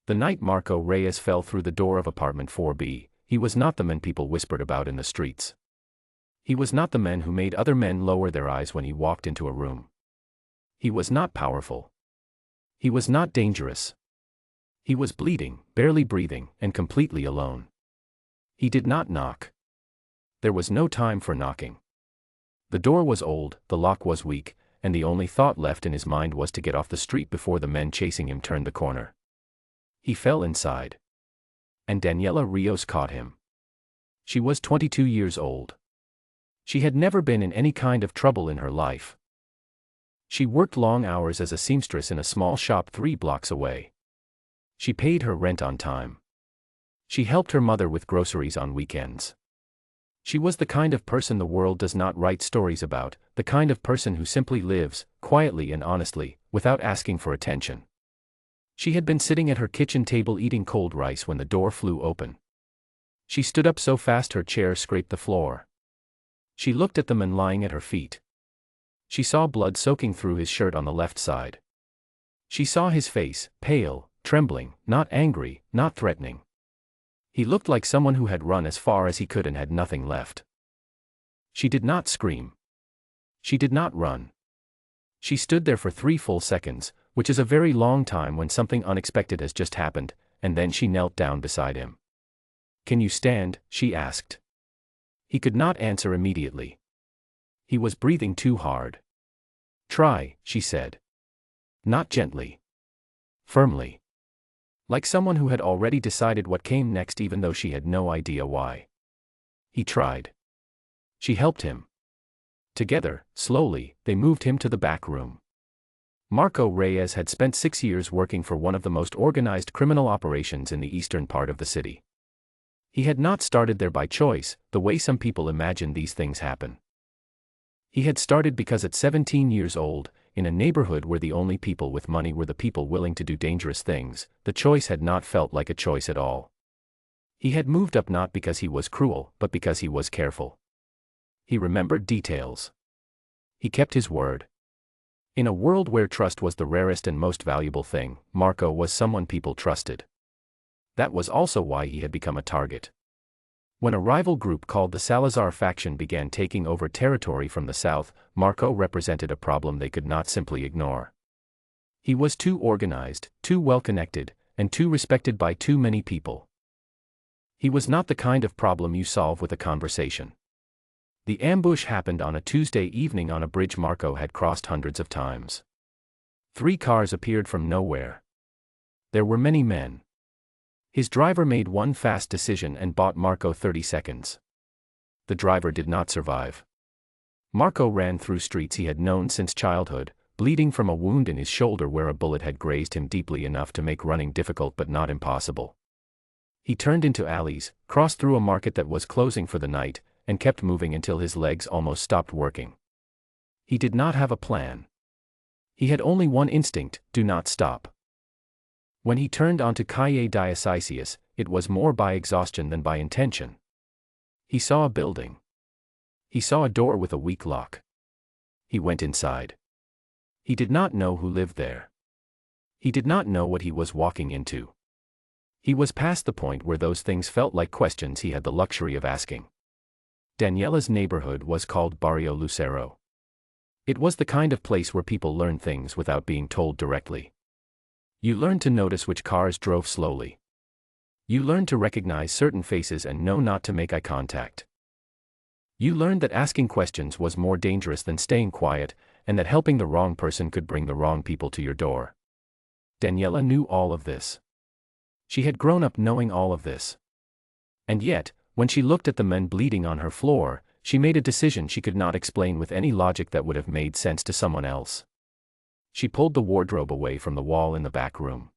The night Marco Reyes fell through the door of apartment 4B, he was not the man people whispered about in the streets. He was not the man who made other men lower their eyes when he walked into a room. He was not powerful. He was not dangerous. He was bleeding, barely breathing, and completely alone. He did not knock. There was no time for knocking. The door was old, the lock was weak, and the only thought left in his mind was to get off the street before the men chasing him turned the corner. He fell inside. And Daniela Rios caught him. She was 22 years old. She had never been in any kind of trouble in her life. She worked long hours as a seamstress in a small shop 3 blocks away. She paid her rent on time. She helped her mother with groceries on weekends. She was the kind of person the world does not write stories about, the kind of person who simply lives, quietly and honestly, without asking for attention. She had been sitting at her kitchen table eating cold rice when the door flew open. She stood up so fast her chair scraped the floor. She looked at the man lying at her feet. She saw blood soaking through his shirt on the left side. She saw his face, pale, trembling, not angry, not threatening. He looked like someone who had run as far as he could and had nothing left. She did not scream. She did not run. She stood there for 3 full seconds, which is a very long time when something unexpected has just happened, and then she knelt down beside him. "Can you stand?" she asked. He could not answer immediately. He was breathing too hard. "Try," she said. Not gently. Firmly. Like someone who had already decided what came next even though she had no idea why. He tried. She helped him. Together, slowly, they moved him to the back room. Marco Reyes had spent 6 years working for one of the most organized criminal operations in the eastern part of the city. He had not started there by choice, the way some people imagine these things happen. He had started because at 17 years old, in a neighborhood where the only people with money were the people willing to do dangerous things, the choice had not felt like a choice at all. He had moved up not because he was cruel, but because he was careful. He remembered details. He kept his word. In a world where trust was the rarest and most valuable thing, Marco was someone people trusted. That was also why he had become a target. When a rival group called the Salazar faction began taking over territory from the south, Marco represented a problem they could not simply ignore. He was too organized, too well-connected, and too respected by too many people. He was not the kind of problem you solve with a conversation. The ambush happened on a Tuesday evening on a bridge Marco had crossed hundreds of times. 3 cars appeared from nowhere. There were many men. His driver made one fast decision and bought Marco 30 seconds. The driver did not survive. Marco ran through streets he had known since childhood, bleeding from a wound in his shoulder where a bullet had grazed him deeply enough to make running difficult but not impossible. He turned into alleys, crossed through a market that was closing for the night, and kept moving until his legs almost stopped working. He did not have a plan. He had only one instinct: do not stop. When he turned onto Calle Diocesius, it was more by exhaustion than by intention. He saw a building. He saw a door with a weak lock. He went inside. He did not know who lived there. He did not know what he was walking into. He was past the point where those things felt like questions he had the luxury of asking. Daniela's neighborhood was called Barrio Lucero. It was the kind of place where people learn things without being told directly. You learned to notice which cars drove slowly. You learned to recognize certain faces and know not to make eye contact. You learned that asking questions was more dangerous than staying quiet, and that helping the wrong person could bring the wrong people to your door. Daniela knew all of this. She had grown up knowing all of this. And yet, when she looked at the men bleeding on her floor, she made a decision she could not explain with any logic that would have made sense to someone else. She pulled the wardrobe away from the wall in the back room.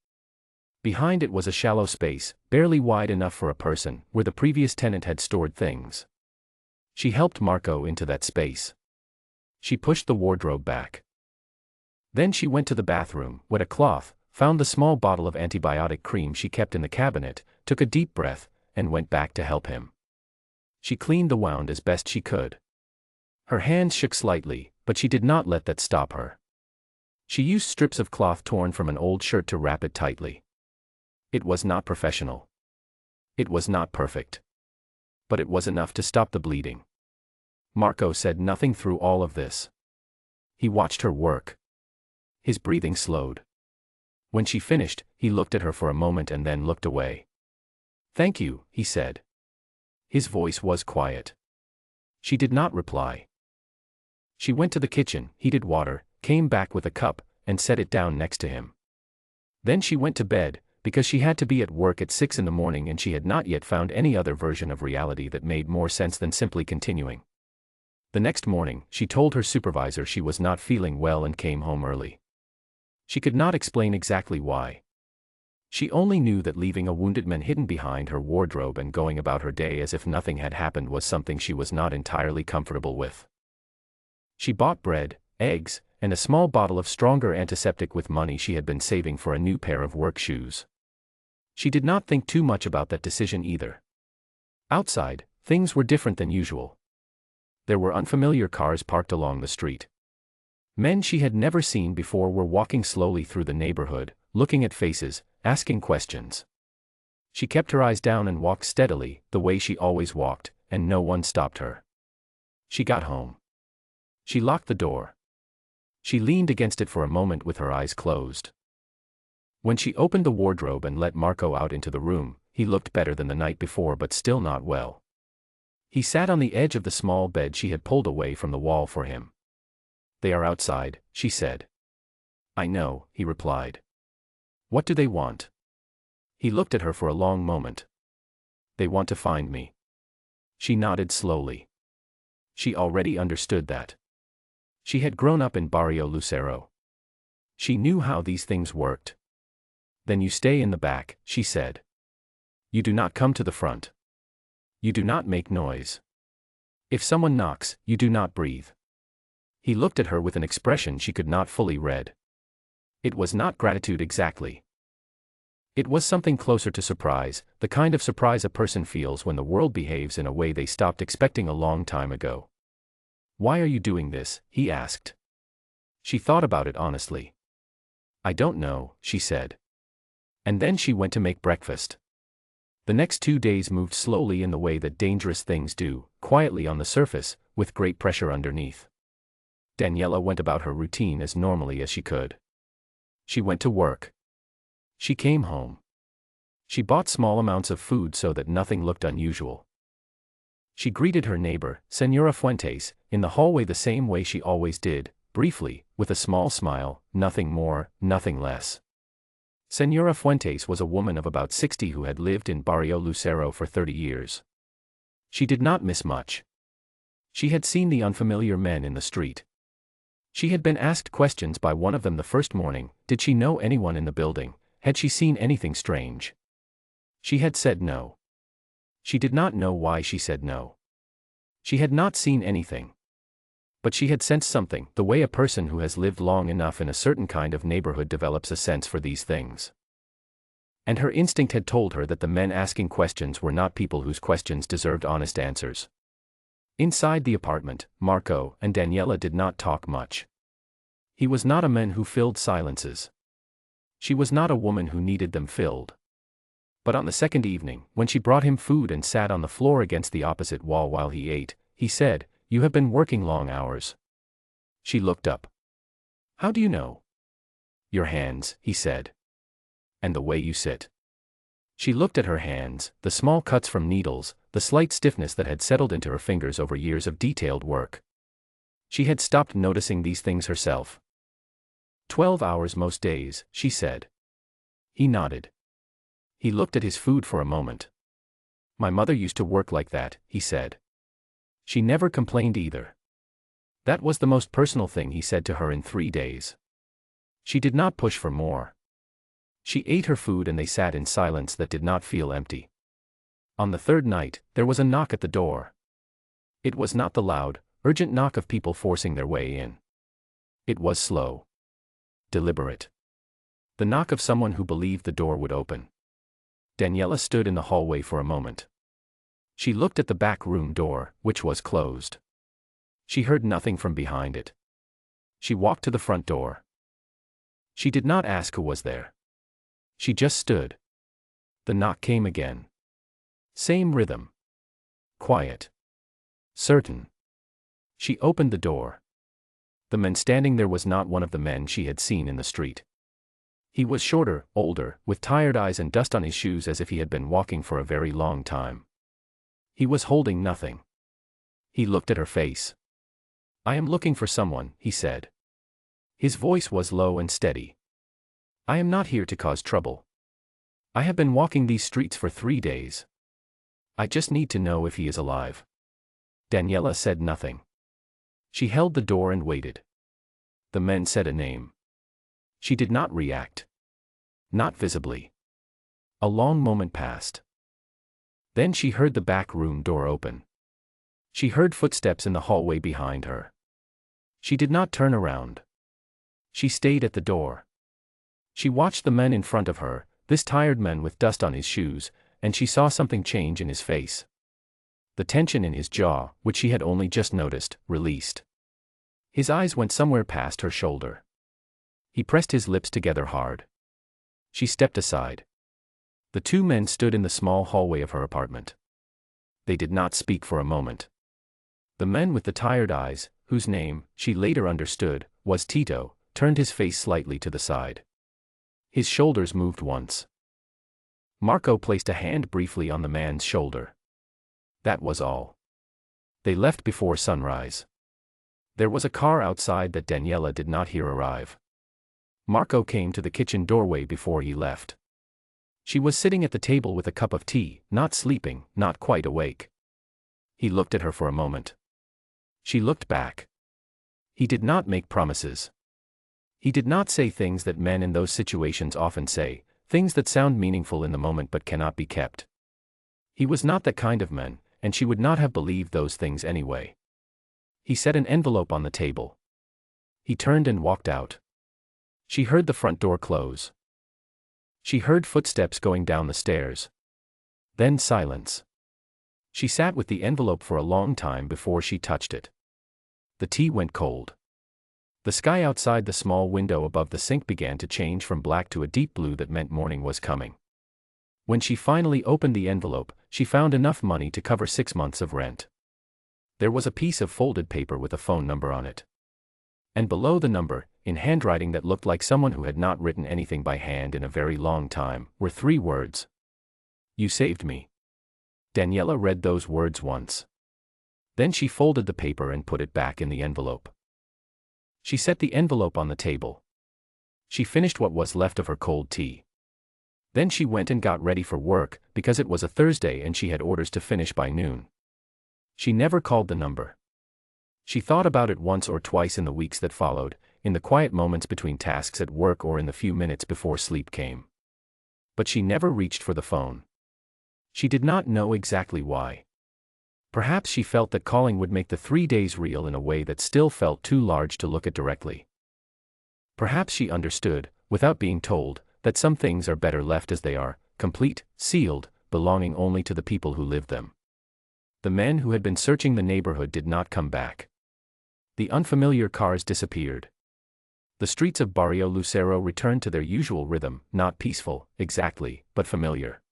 Behind it was a shallow space, barely wide enough for a person, where the previous tenant had stored things. She helped Marco into that space. She pushed the wardrobe back. Then she went to the bathroom, wet a cloth, found the small bottle of antibiotic cream she kept in the cabinet, took a deep breath, and went back to help him. She cleaned the wound as best she could. Her hands shook slightly, but she did not let that stop her. She used strips of cloth torn from an old shirt to wrap it tightly. It was not professional. It was not perfect. But it was enough to stop the bleeding. Marco said nothing through all of this. He watched her work. His breathing slowed. When she finished, he looked at her for a moment and then looked away. "Thank you," he said. His voice was quiet. She did not reply. She went to the kitchen, heated water, came back with a cup, and set it down next to him. Then she went to bed, because she had to be at work at 6 in the morning and she had not yet found any other version of reality that made more sense than simply continuing. The next morning, she told her supervisor she was not feeling well and came home early. She could not explain exactly why. She only knew that leaving a wounded man hidden behind her wardrobe and going about her day as if nothing had happened was something she was not entirely comfortable with. She bought bread, eggs, and a small bottle of stronger antiseptic with money she had been saving for a new pair of work shoes. She did not think too much about that decision either. Outside, things were different than usual. There were unfamiliar cars parked along the street. Men she had never seen before were walking slowly through the neighborhood, looking at faces, asking questions. She kept her eyes down and walked steadily, the way she always walked, and no one stopped her. She got home. She locked the door. She leaned against it for a moment with her eyes closed. When she opened the wardrobe and let Marco out into the room, he looked better than the night before but still not well. He sat on the edge of the small bed she had pulled away from the wall for him. "They are outside," she said. "I know," he replied. "What do they want?" He looked at her for a long moment. "They want to find me." She nodded slowly. She already understood that. She had grown up in Barrio Lucero. She knew how these things worked. "Then you stay in the back," she said. "You do not come to the front. You do not make noise. If someone knocks, you do not breathe." He looked at her with an expression she could not fully read. It was not gratitude exactly. It was something closer to surprise, the kind of surprise a person feels when the world behaves in a way they stopped expecting a long time ago. "Why are you doing this?" he asked. She thought about it honestly. "I don't know," she said. And then she went to make breakfast. The next 2 days moved slowly in the way that dangerous things do, quietly on the surface, with great pressure underneath. Daniela went about her routine as normally as she could. She went to work. She came home. She bought small amounts of food so that nothing looked unusual. She greeted her neighbor, Señora Fuentes, in the hallway the same way she always did, briefly, with a small smile, nothing more, nothing less. Señora Fuentes was a woman of about 60 who had lived in Barrio Lucero for 30 years. She did not miss much. She had seen the unfamiliar men in the street. She had been asked questions by one of them the first morning. Did she know anyone in the building? Had she seen anything strange? She had said no. She did not know why she said no. She had not seen anything. But she had sensed something, the way a person who has lived long enough in a certain kind of neighborhood develops a sense for these things. And her instinct had told her that the men asking questions were not people whose questions deserved honest answers. Inside the apartment, Marco and Daniela did not talk much. He was not a man who filled silences. She was not a woman who needed them filled. But on the second evening, when she brought him food and sat on the floor against the opposite wall while he ate, he said, "You have been working long hours." She looked up. "How do you know?" "Your hands," he said. "And the way you sit." She looked at her hands, the small cuts from needles, the slight stiffness that had settled into her fingers over years of detailed work. She had stopped noticing these things herself. 12 hours most days, she said. He nodded. He looked at his food for a moment. "My mother used to work like that," he said. She never complained either. That was the most personal thing he said to her in 3 days. She did not push for more. She ate her food and they sat in silence that did not feel empty. On the third night, there was a knock at the door. It was not the loud, urgent knock of people forcing their way in. It was slow. Deliberate. The knock of someone who believed the door would open. Daniela stood in the hallway for a moment. She looked at the back room door, which was closed. She heard nothing from behind it. She walked to the front door. She did not ask who was there. She just stood. The knock came again. Same rhythm. Quiet. Certain. She opened the door. The man standing there was not one of the men she had seen in the street. He was shorter, older, with tired eyes and dust on his shoes as if he had been walking for a very long time. He was holding nothing. He looked at her face. "I am looking for someone," he said. His voice was low and steady. "I am not here to cause trouble. I have been walking these streets for 3 days. I just need to know if he is alive." Daniela said nothing. She held the door and waited. The men said a name. She did not react. Not visibly. A long moment passed. Then she heard the back room door open. She heard footsteps in the hallway behind her. She did not turn around. She stayed at the door. She watched the man in front of her, this tired man with dust on his shoes, and she saw something change in his face. The tension in his jaw, which she had only just noticed, released. His eyes went somewhere past her shoulder. He pressed his lips together hard. She stepped aside. The two men stood in the small hallway of her apartment. They did not speak for a moment. The man with the tired eyes, whose name, she later understood, was Tito, turned his face slightly to the side. His shoulders moved once. Marco placed a hand briefly on the man's shoulder. That was all. They left before sunrise. There was a car outside that Daniela did not hear arrive. Marco came to the kitchen doorway before he left. She was sitting at the table with a cup of tea, not sleeping, not quite awake. He looked at her for a moment. She looked back. He did not make promises. He did not say things that men in those situations often say, things that sound meaningful in the moment but cannot be kept. He was not that kind of man, and she would not have believed those things anyway. He set an envelope on the table. He turned and walked out. She heard the front door close. She heard footsteps going down the stairs. Then silence. She sat with the envelope for a long time before she touched it. The tea went cold. The sky outside the small window above the sink began to change from black to a deep blue that meant morning was coming. When she finally opened the envelope, she found enough money to cover 6 months of rent. There was a piece of folded paper with a phone number on it. And below the number, in handwriting that looked like someone who had not written anything by hand in a very long time, were 3 words. "You saved me." Daniela read those words once. Then she folded the paper and put it back in the envelope. She set the envelope on the table. She finished what was left of her cold tea. Then she went and got ready for work, because it was a Thursday and she had orders to finish by noon. She never called the number. She thought about it once or twice in the weeks that followed, in the quiet moments between tasks at work or in the few minutes before sleep came. But she never reached for the phone. She did not know exactly why. Perhaps she felt that calling would make the 3 days real in a way that still felt too large to look at directly. Perhaps she understood, without being told, that some things are better left as they are, complete, sealed, belonging only to the people who lived them. The men who had been searching the neighborhood did not come back. The unfamiliar cars disappeared. The streets of Barrio Lucero returned to their usual rhythm, not peaceful, exactly, but familiar.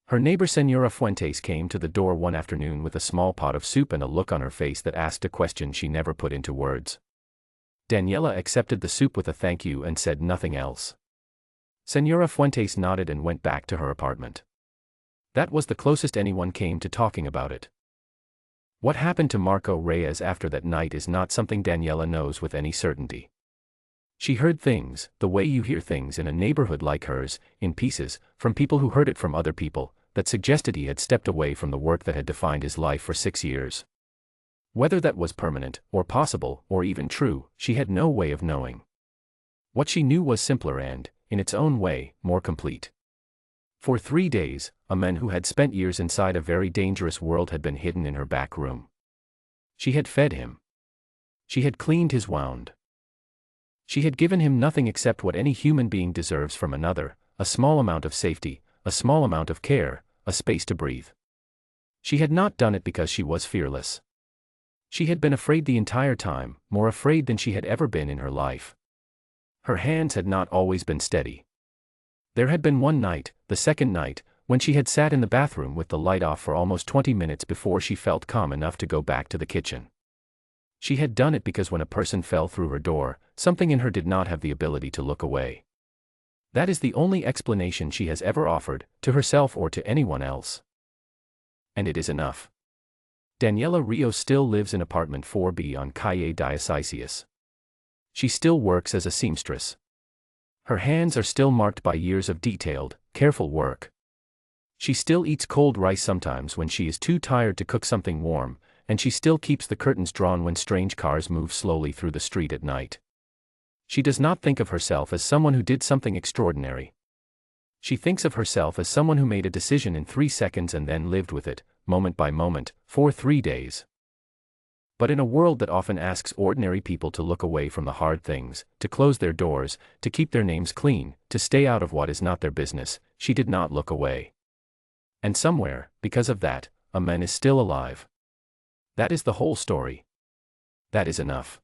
Her neighbor Señora Fuentes came to the door one afternoon with a small pot of soup and a look on her face that asked a question she never put into words. Daniela accepted the soup with a thank you and said nothing else. Señora Fuentes nodded and went back to her apartment. That was the closest anyone came to talking about it. What happened to Marco Reyes after that night is not something Daniela knows with any certainty. She heard things, the way you hear things in a neighborhood like hers, in pieces, from people who heard it from other people, that suggested he had stepped away from the work that had defined his life for 6 years. Whether that was permanent, or possible, or even true, she had no way of knowing. What she knew was simpler and, in its own way, more complete. For 3 days, a man who had spent years inside a very dangerous world had been hidden in her back room. She had fed him. She had cleaned his wound. She had given him nothing except what any human being deserves from another, a small amount of safety, a small amount of care, a space to breathe. She had not done it because she was fearless. She had been afraid the entire time, more afraid than she had ever been in her life. Her hands had not always been steady. There had been one night, the second night, when she had sat in the bathroom with the light off for almost 20 minutes before she felt calm enough to go back to the kitchen. She had done it because when a person fell through her door, something in her did not have the ability to look away. That is the only explanation she has ever offered, to herself or to anyone else. And it is enough. Daniela Rios still lives in apartment 4B on Calle Diocesius. She still works as a seamstress. Her hands are still marked by years of detailed, careful work. She still eats cold rice sometimes when she is too tired to cook something warm, and she still keeps the curtains drawn when strange cars move slowly through the street at night. She does not think of herself as someone who did something extraordinary. She thinks of herself as someone who made a decision in 3 seconds and then lived with it, moment by moment, for 3 days. But in a world that often asks ordinary people to look away from the hard things, to close their doors, to keep their names clean, to stay out of what is not their business, she did not look away. And somewhere, because of that, a man is still alive. That is the whole story. That is enough.